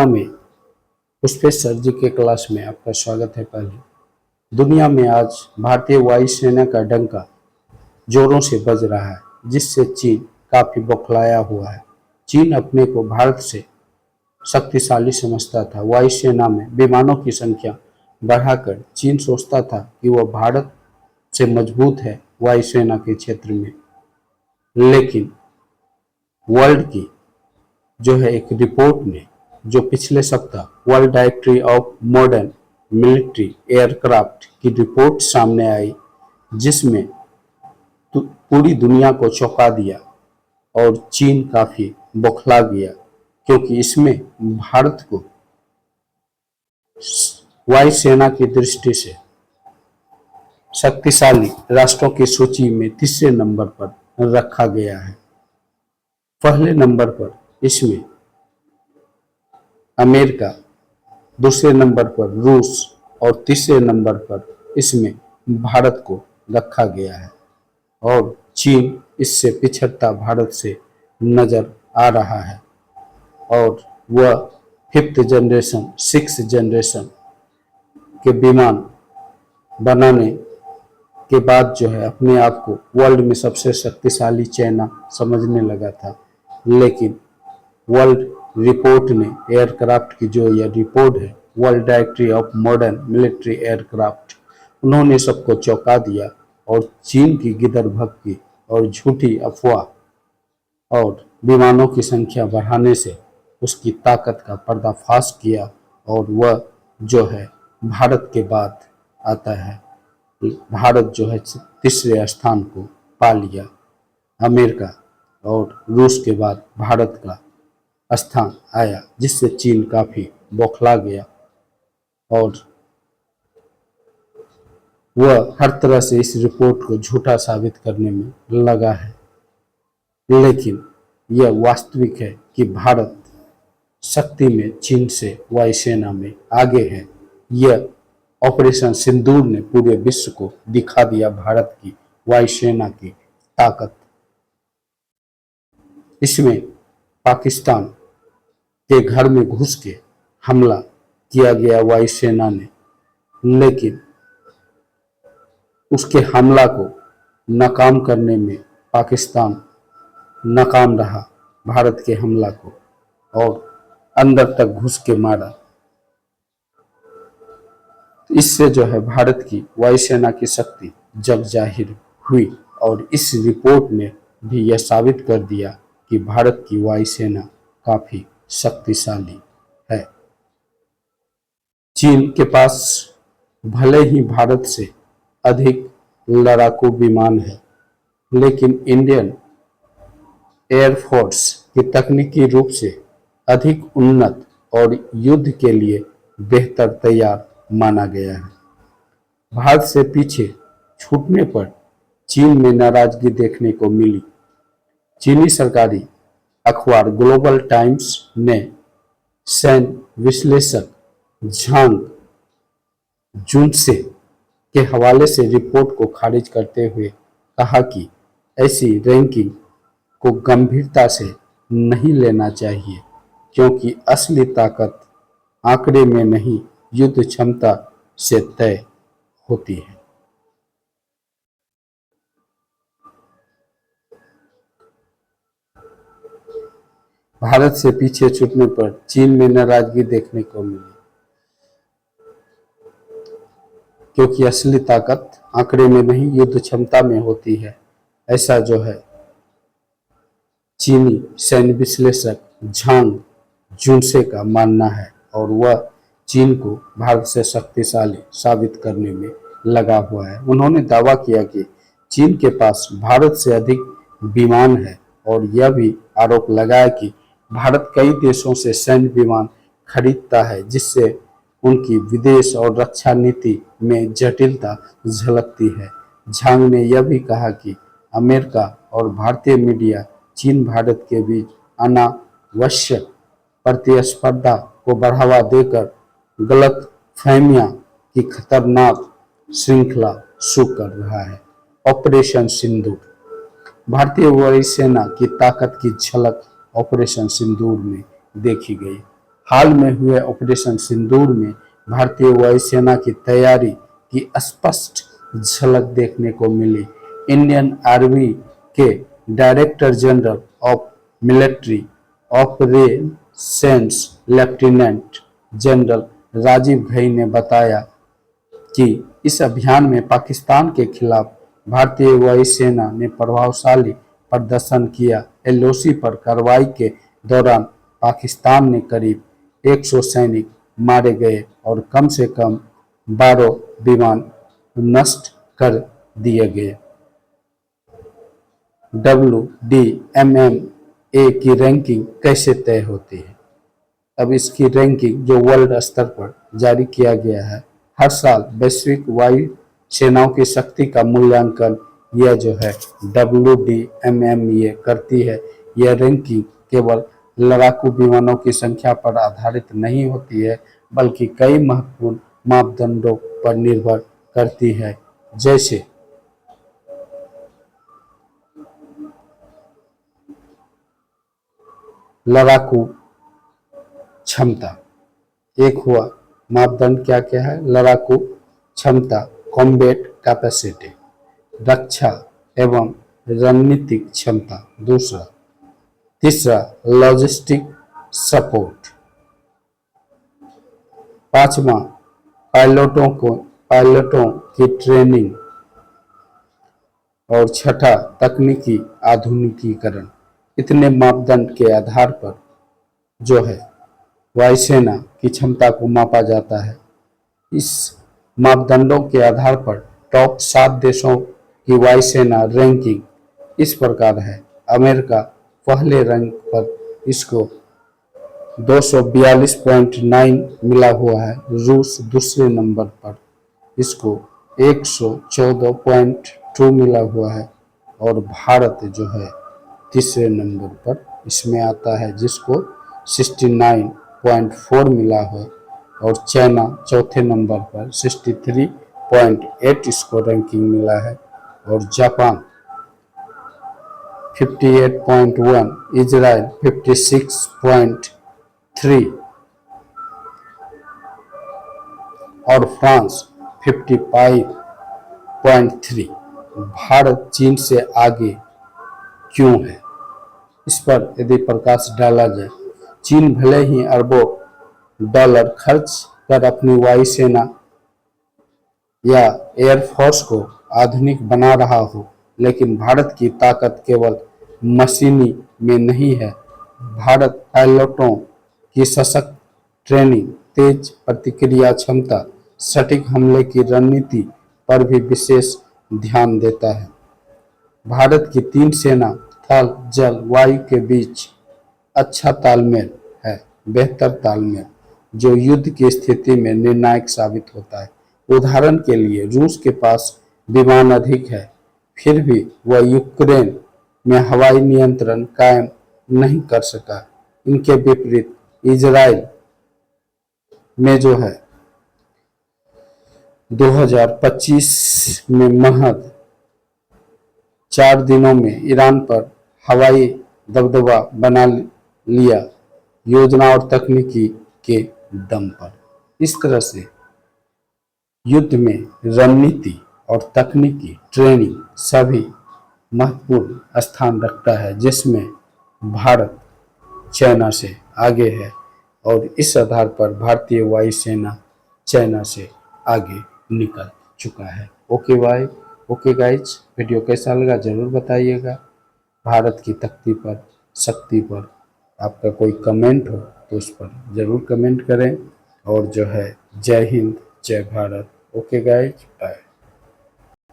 में पुष्पेश्वर जी के क्लास में आपका स्वागत है। पहले दुनिया में आज भारतीय वायुसेना का डंका जोरों से बज रहा है, जिससे चीन काफी बौखलाया हुआ है। चीन अपने को भारत से शक्तिशाली समझता था। वायुसेना में विमानों की संख्या बढ़ाकर चीन सोचता था कि वह भारत से मजबूत है वायुसेना के क्षेत्र में। लेकिन वर्ल्ड की जो है एक रिपोर्ट ने, जो पिछले सप्ताह world directory of modern military aircraft की रिपोर्ट सामने आई, जिसमें पूरी दुनिया को चौंका दिया और चीन काफी बौखला गया, क्योंकि इसमें भारत को वायुसेना की दृष्टि से शक्तिशाली राष्ट्रों की सूची में तीसरे नंबर पर रखा गया है। पहले नंबर पर इसमें अमेरिका, दूसरे नंबर पर रूस और तीसरे नंबर पर इसमें भारत को रखा गया है। और चीन इससे पिछड़ता भारत से नजर आ रहा है और वह फिफ्थ जनरेशन, सिक्स जनरेशन के विमान बनाने के बाद जो है अपने आप को वर्ल्ड में सबसे शक्तिशाली चाइना समझने लगा था। लेकिन वर्ल्ड रिपोर्ट ने, एयरक्राफ्ट की जो यह रिपोर्ट है, world directory of modern military aircraft, उन्होंने सबको चौंका दिया और चीन की गिदरभक्ति और झूठी अफवाह और विमानों की संख्या बढ़ाने से उसकी ताकत का पर्दाफाश किया। और वह जो है भारत के बाद आता है, भारत जो है तीसरे स्थान को पा लिया। अमेरिका और रूस के बाद भारत का स्थान आया, जिससे चीन काफी बौखला गया और वह हर तरह से इस रिपोर्ट को झूठा साबित करने में लगा है। लेकिन यह वास्तविक है कि भारत शक्ति में चीन से वायुसेना में आगे है। यह ऑपरेशन सिंदूर ने पूरे विश्व को दिखा दिया भारत की वायुसेना की ताकत। इसमें पाकिस्तान के घर में घुस के हमला किया गया वायुसेना ने, लेकिन उसके हमला को नाकाम करने में पाकिस्तान नाकाम रहा, भारत के हमला को, और अंदर तक घुस के मारा। इससे जो है भारत की वायुसेना की शक्ति जग जाहिर हुई और इस रिपोर्ट ने भी यह साबित कर दिया कि भारत की वायुसेना काफी शक्तिशाली है। चीन के पास भले ही भारत से अधिक लड़ाकू विमान है, लेकिन इंडियन एयरफोर्स की तकनीकी रूप से अधिक उन्नत और युद्ध के लिए बेहतर तैयार माना गया है। भारत से पीछे छूटने पर चीन में नाराजगी देखने को मिली। चीनी सरकारी अखबार ग्लोबल टाइम्स ने सैन्य विश्लेषक झांग जुनसे के हवाले से रिपोर्ट को खारिज करते हुए कहा कि ऐसी रैंकिंग को गंभीरता से नहीं लेना चाहिए, क्योंकि असली ताकत आंकड़े में नहीं, युद्ध क्षमता से तय होती है। भारत से पीछे छूटने पर चीन में नाराजगी देखने को मिली, क्योंकि असली ताकत आंकड़े में नहीं, युद्ध क्षमता में होती है। ऐसा जो है चीनी सैन्य विश्लेषक झांग जुनसे का मानना है और वह चीन को भारत से शक्तिशाली साबित करने में लगा हुआ है। उन्होंने दावा किया कि चीन के पास भारत से अधिक विमान है और यह भी आरोप लगाया कि भारत कई देशों से सैन्य विमान खरीदता है, जिससे उनकी विदेश और रक्षा नीति में जटिलता झलकती है। झांग ने यह भी कहा कि अमेरिका और भारतीय मीडिया चीन भारत के बीच अनावश्यक प्रतिस्पर्धा को बढ़ावा देकर गलत फहमियां की खतरनाक श्रृंखला शुरू कर रहा है। ऑपरेशन सिंदूर, भारतीय वायुसेना की ताकत की झलक ऑपरेशन सिंदूर में देखी गई। हाल में हुए ऑपरेशन सिंदूर में भारतीय वायुसेना की तैयारी की स्पष्ट झलक देखने को मिली। इंडियन आर्मी के director general of military operations lieutenant general Rajiv Ghai ने बताया कि इस अभियान में पाकिस्तान के खिलाफ भारतीय वायुसेना ने प्रभावशाली प्रदर्शन किया। एलओसी पर कार्रवाई के दौरान पाकिस्तान ने करीब 100 सैनिक मारे गए और कम से कम 12 विमान नष्ट कर दिए गए। WDMMA की रैंकिंग कैसे तय होती है? अब इसकी रैंकिंग जो वर्ल्ड स्तर पर जारी किया गया है, हर साल वैश्विक वायु सेनाओं की शक्ति का मूल्यांकन यह जो है WDMMA करती है। यह रैंकिंग केवल लड़ाकू विमानों की संख्या पर आधारित नहीं होती है, बल्कि कई महत्वपूर्ण मापदंडों पर निर्भर करती है, जैसे लड़ाकू क्षमता। एक हुआ मापदंड क्या क्या है? लड़ाकू क्षमता, कॉम्बैट कैपेसिटी, रक्षा एवं रणनीतिक क्षमता। दूसरा, तीसरा लॉजिस्टिक सपोर्ट। पांचवा, पायलटों की ट्रेनिंग। और छठा, तकनीकी आधुनिकीकरण। इतने मापदंड के आधार पर जो है वायुसेना की क्षमता को मापा जाता है। इस मापदंडों के आधार पर टॉप 7 देशों की वायुसेना रैंकिंग इस प्रकार है। अमेरिका पहले रैंक पर, इसको 242.9 मिला हुआ है। रूस दूसरे नंबर पर, इसको 114.2 मिला हुआ है। और भारत जो है तीसरे नंबर पर इसमें आता है, जिसको 69.4 मिला है। और चाइना चौथे नंबर पर 63.8 इसको रैंकिंग मिला है। और जापान 58.1, इजराइल 56.3 और फ्रांस 55.3। भारत चीन से आगे क्यों है? इस पर यदि प्रकाश डाला जाए, चीन भले ही अरबों डॉलर खर्च कर अपनी वायुसेना या एयरफोर्स को आधुनिक बना रहा हो, लेकिन भारत की ताकत केवल मशीनी में नहीं है। भारत पायलटों की सशक्त ट्रेनिंग, तेज प्रतिक्रिया क्षमता, सटीक हमले की रणनीति पर भी विशेष ध्यान देता है। भारत की 3 सेना थल, जल, वायु के बीच अच्छा तालमेल है, बेहतर तालमेल, जो युद्ध की स्थिति में निर्णायक साबित होता है। उदाहरण के लिए, रूस के पास विमान अधिक है, फिर भी वह यूक्रेन में हवाई नियंत्रण कायम नहीं कर सका। इनके विपरीत इजराइल में जो है 2025 में महज 4 दिनों में ईरान पर हवाई दबदबा बना लिया, योजना और तकनीकी के दम पर। इस तरह से युद्ध में रणनीति और तकनीकी ट्रेनिंग सभी महत्वपूर्ण स्थान रखता है, जिसमें भारत चाइना से आगे है। और इस आधार पर भारतीय वायुसेना चाइना से आगे निकल चुका है। ओके भाई, ओके गाइज, वीडियो कैसा लगा जरूर बताइएगा। भारत की तख्ती पर, शक्ति पर आपका कोई कमेंट हो तो उस पर ज़रूर कमेंट करें। और जो है, जय हिंद, जय भारत। Okay guys, bye.